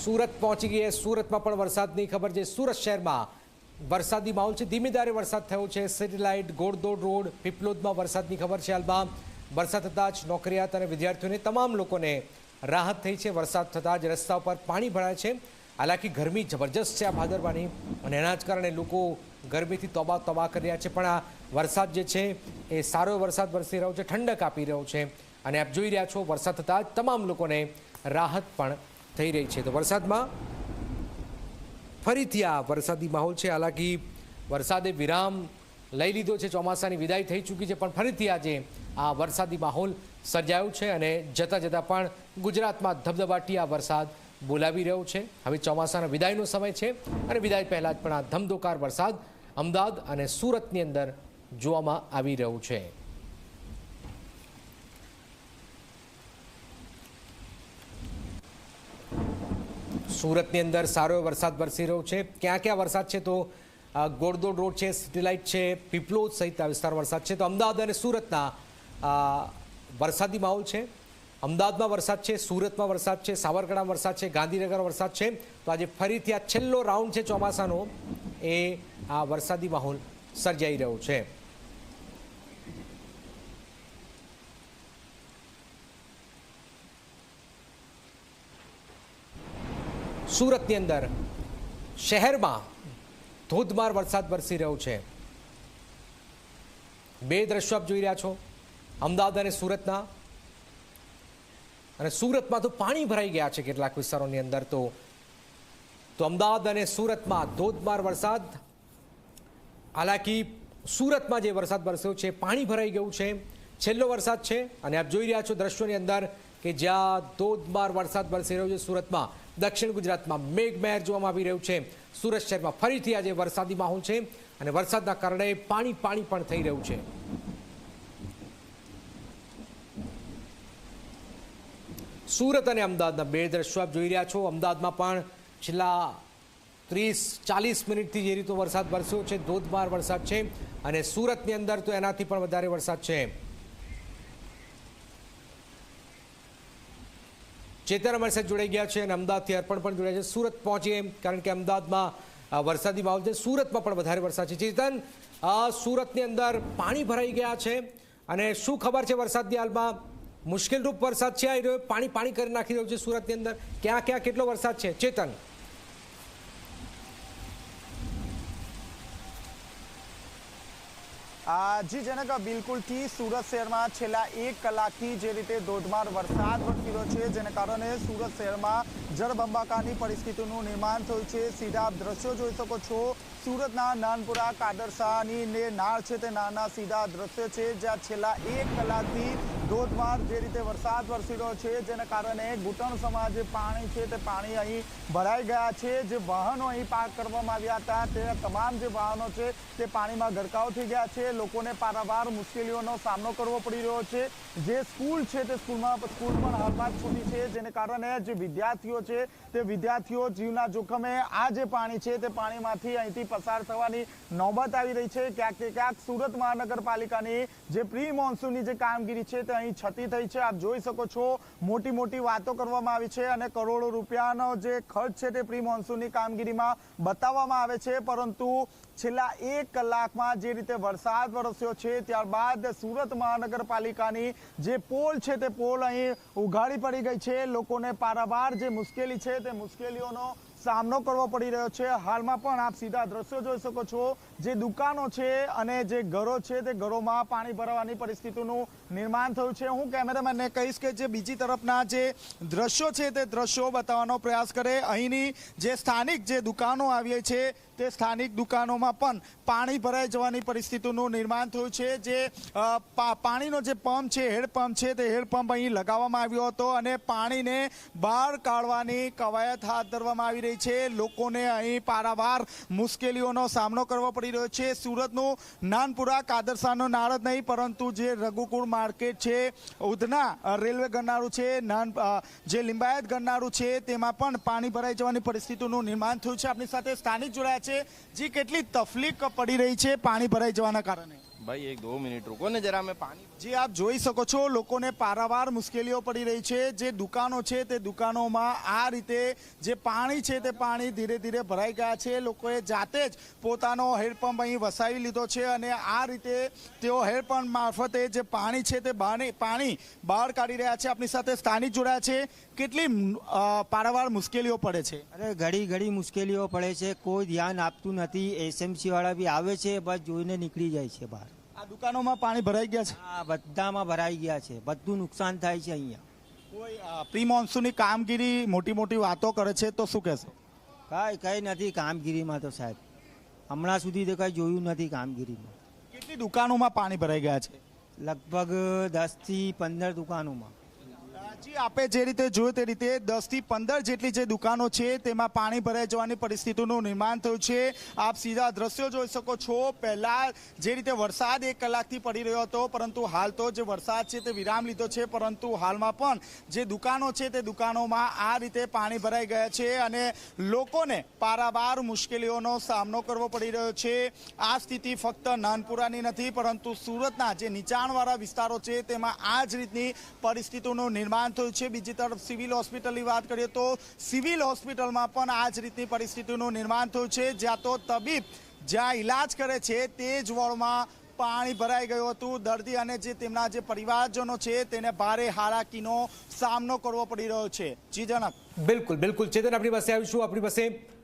સુરત પહોંચી ગઈ. સુરતમાં પણ વરસાદની ખબર છે. સુરત શહેરમાં વરસાદી માહોલ છે. ધીમે ધારે વરસાદ થયો છે. સિટી લાઇટ, ઘોડદોડ રોડ, પીપલોદમાં વરસાદની ખબર છે. હાલમાં વરસાદ થતાં જ નોકરિયાત અને વિદ્યાર્થીઓને તમામ લોકોને રાહત થઈ છે. વરસાદ થતાં જ રસ્તા ઉપર પાણી ભરાય છે. હાલાકી ગરમી જબરજસ્ત છે આ ભાદરવાની, અને એના જ કારણે લોકો ગરમીથી તોબા કરી રહ્યા છે. પણ આ વરસાદ જે છે એ સારો વરસાદ વરસી રહ્યો છે, ઠંડક આપી રહ્યો છે, અને આપ જોઈ રહ્યા છો વરસાદ થતાં જ તમામ લોકોને રાહત પણ થઈ રહી છે. તો વરસાદમાં ફરીથી આ વરસાદી માહોલ છે. હાલાકી વરસાદે વિરામ લઈ લીધો છે, ચોમાસાની વિદાય થઈ ચૂકી છે, પણ ફરીથી આજે આ વરસાદી માહોલ સર્જાયો છે, અને જતાં જતાં પણ ગુજરાતમાં ધબધબાટી આ વરસાદ બોલાવી રહ્યો છે. હવે ચોમાસાના વિદાયનો સમય છે, અને વિદાય પહેલાં જ પણ આ ધમધોકાર વરસાદ અમદાવાદ અને સુરતની અંદર જોવામાં આવી રહ્યું છે. સુરતની અંદર સારો વરસાદ વરસી રહ્યો છે. ક્યાં ક્યાં વરસાદ છે? તો ઘોડદોડ રોડ છે, સિટી લાઇટ છે, પીપલોદ સહિત વિસ્તાર વરસાદ છે. તો અમદાવાદ અને સુરતના વરસાદી માહોલ છે. અમદાવાદમાં વરસાદ છે, સુરતમાં વરસાદ છે, સાબરકાંઠામાં વરસાદ છે, ગાંધીનગર વરસાદ છે. તો આજે ફરીથી આ છેલ્લો રાઉન્ડ છે ચોમાસાનો, એ આ વરસાદી માહોલ સર્જાઈ રહ્યો છે. સુરતની અંદર શહેરમાં ધોધમાર વરસાદ વરસી રહ્યો છે. બે દ્રશ્યો આપ જોઈ રહ્યા છો, અમદાવાદ અને સુરતના. અને સુરતમાં તો પાણી ભરાઈ ગયા છે કેટલાક વિસ્તારોની અંદર. તો અમદાવાદ અને સુરતમાં ધોધમાર વરસાદ. હાલાકી સુરતમાં જે વરસાદ વરસ્યો છે પાણી ભરાઈ ગયું છે, છેલ્લો વરસાદ છે. અને આપ જોઈ રહ્યા છો દ્રશ્યોની અંદર કે જ્યાં ધોધમાર વરસાદ વરસી રહ્યો છે સુરતમાં. દક્ષિણ ગુજરાતમાં મેઘમહેર જોવામાં આવી રહ્યું છે. સુરત શહેરમાં ફરીથી આજે વરસાદી માહોલ છે, અને વરસાદના કારણે પાણી પણ થઈ રહ્યું છે. સુરત અને અમદાવાદના બે દ્રશ્યો આપ જોઈ રહ્યા છો. અમદાવાદમાં પણ છેલ્લા 30-40 મિનિટથી જે રીતનો વરસાદ વરસ્યો છે, ધોધમાર વરસાદ છે, અને સુરતની અંદર તો એનાથી પણ વધારે વરસાદ છે. ચેતન અમારી સાથે જોડાઈ ગયા છે, અને અમદાવાદથી અર્પણ પણ જોડાયા છે. સુરત પહોંચીએ, કારણ કે અમદાવાદમાં વરસાદી માહોલ છે, સુરતમાં પણ વધારે વરસાદ છે. ચેતન, સુરતની અંદર પાણી ભરાઈ ગયા છે, અને શું ખબર છે વરસાદની? હાલમાં મુશ્કેલ રૂપ વરસાદ છે, આવી રહ્યો, પાણી કરી નાખી રહ્યું છે સુરતની અંદર. ક્યાં ક્યાં કેટલો વરસાદ છે ચેતન? જી જનક, બિલકુલથી સુરત શહેરમાં છેલ્લા 1 કલાકથી જે રીતે ધોધમાર વરસાદ વરસી રહ્યો છે, જેને કારણે સુરત શહેરમાં જળબંબાકારની પરિસ્થિતિનું નિર્માણ થયું છે. સીધા આપ દ્રશ્યો જોઈ શકો છો. સુરતના નાનપુરા કાદરશાહની નાળ છે, તે નાળના સીધા દ્રશ્યો છે, જ્યાં છેલ્લા 1 કલાકથી ધોધમાર જે રીતે વરસાદ વરસી રહ્યો છે, જેને કારણે ઘૂંટણસમાં જે પાણી છે તે પાણી અહીં ભરાઈ ગયા છે. જે વાહનો અહીં પાર્ક કરવામાં આવ્યા હતા, તે તમામ જે વાહનો છે તે પાણીમાં ગરકાવ થઈ ગયા છે. લોકોને પારાવાર મુશ્કેલીઓનો સામનો કરવો પડી રહ્યો છે. જે સ્કૂલ છે તે સ્કૂલ પણ હાલમાં છૂટી છે, જેને કારણે જે વિદ્યાર્થીઓ છે તે વિદ્યાર્થીઓ જીવના જોખમે આ જે પાણી છે તે પાણીમાંથી અહીંથી પસાર થવાની નોબત આવી રહી છે. ક્યાંક ને ક્યાંક સુરત મહાનગરપાલિકાની જે પ્રી મોન્સૂનની જે કામગીરી છે તે અહીં છતી થઈ છે. આપ જોઈ શકો છો, મોટી વાતો કરવામાં આવી છે, અને કરોડો રૂપિયાનો જે ખર્ચ છે તે પ્રી મોન્સૂનની કામગીરીમાં બતાવવામાં આવે છે. પરંતુ છેલ્લા 1 કલાકમાં જે રીતે વરસાદ વરસ્યો છે, ત્યારબાદ સુરત મહાનગરપાલિકાની જે પોલ છે તે પોલ અહીં ઉઘાડી પડી ગઈ છે. લોકોને પારાવાર જે મુશ્કેલી છે તે મુશ્કેલીઓનો સામનો કરવો પડી રહ્યો છે. હાલમાં પણ આપ સીધા દ્રશ્યો જોઈ શકો છો. જે દુકાનો છે અને જે ઘરો છે તે ઘરોમાં પાણી ભરાવાની પરિસ્થિતિનું નિર્માણ થયું છે. હું કેમેરામેનને કહીશ કે જે બીજી તરફના જે દ્રશ્યો છે તે દ્રશ્યો બતાવવાનો પ્રયાસ કરે. અહીંની જે સ્થાનિક જે દુકાનો આવી છે તે સ્થાનિક દુકાનોમાં પણ પાણી ભરાઈ જવાની પરિસ્થિતિનું નિર્માણ થયું છે. જે પાણીનો જે પંપ છે, હેડપંપ છે, તે હેડપંપ અહીં લગાવવામાં આવ્યો હતો, અને પાણીને બહાર કાઢવાની કવાયત હાથ ધરવામાં આવી રહી છે. લોકોને અહીં પારાવાર મુશ્કેલીઓનો સામનો કરવો પડી રહ્યો છે. સુરતનું નાનપુરા કાદરશાહનો નાળ જ નહીં, પરંતુ જે રઘુકુળ માર્કેટ છે, ઉધના રેલવે ગરનાળું છે, જે લિંબાયત ગરનાળું છે, તેમાં પણ પાણી ભરાઈ જવાની પરિસ્થિતિનું નિર્માણ થયું છે. આપણી સાથે સ્થાનિક જોડાયા છે. जी કેટલી તકલીફ પડી રહી છે પાણી ભરાઈ જવાના કારણે? भाई 1-2 मिनट रुको ना जरा, मैं पानी જે આપ જોઈ શકો છો લોકોને પારાવાર મુશ્કેલીઓ પડી રહી છે। જે દુકાનો છે તે દુકાનોમાં આ રીતે જે પાણી છે તે પાણી ધીરે ધીરે ભરાઈ ગયા છે। લોકોએ જાતે જ પોતાનો હેન્ડપંપ અહીં વસાવી લીધો છે અને આ રીતે તેઓ હેન્ડપંપ મારફતે જે પાણી છે તે પાણી બહાર કાઢી રહ્યા છે। આપણી સાથે સ્થાનિક જોડાયા છે। કેટલી પારાવાર મુશ્કેલીઓ પડે છે? અરે ઘડી ઘડી મુશ્કેલીઓ પડે છે, કોઈ ધ્યાન આપતું નથી। એસએમસી વાળા બી આવે છે, બસ જોઈને નીકળી જાય છે બહાર। આ દુકાનોમાં પાણી ભરાઈ ગયા છે? આ બધામાં ભરાઈ ગયા છે, બધું નુકસાન થાય છે અહીંયા। કોઈ પ્રી મોન્સૂનની કામગીરી મોટી મોટી વાતો કરે છે તો શું કહેશો? કઈ નથી કામગીરીમાં તો સાહેબ, હમણાં સુધી તો કઈ જોયું નથી કામગીરીમાં। કેટલી દુકાનોમાં પાણી ભરાઈ ગયા છે? લગભગ 10 થી 15 દુકાનોમાં। જી, આપે જે રીતે જોયું તે રીતે 10 થી 15 જેટલી જે દુકાનો છે તેમાં પાણી ભરાઈ જવાની પરિસ્થિતિનું નિર્માણ થયું છે। આપ સીધા દ્રશ્યો જોઈ શકો છો। પહેલા જે રીતે વરસાદ 1 કલાકથી પડી રહ્યો હતો, પરંતુ હાલ તો જે વરસાદ છે તે વિરામ લીધો છે, પરંતુ હાલમાં પણ જે દુકાનો છે તે દુકાનોમાં આ રીતે પાણી ભરાઈ ગયા છે અને લોકોને પારાવાર મુશ્કેલીઓનો સામનો કરવો પડી રહ્યો છે। આ સ્થિતિ ફક્ત નાનપુરાની નથી, પરંતુ સુરતના જે નીચાણવાળા વિસ્તારો છે તેમાં આ જ રીતની પરિસ્થિતિનું નિર્માણ થયું છે। બીજી તરફ સિવિલ હોસ્પિટલની વાત કરીએ તો સિવિલ હોસ્પિટલમાં પણ આ જ રીતની પરિસ્થિતિનું નિર્માણ થયું છે, જ્યાં તો તબીબ જ્યાં ઇલાજ કરે છે તે જ વોર્ડમાં પાણી ભરાઈ ગયું હતું। દર્દી અને જે તેમના જે પરિવારજનો છે તેને ભારે હાલાકીનો સામનો કરવો પડી રહ્યો છે। જી જનક। બિલકુલ ચેતન, આપણી પાસે આવીશું। આપણી પાસે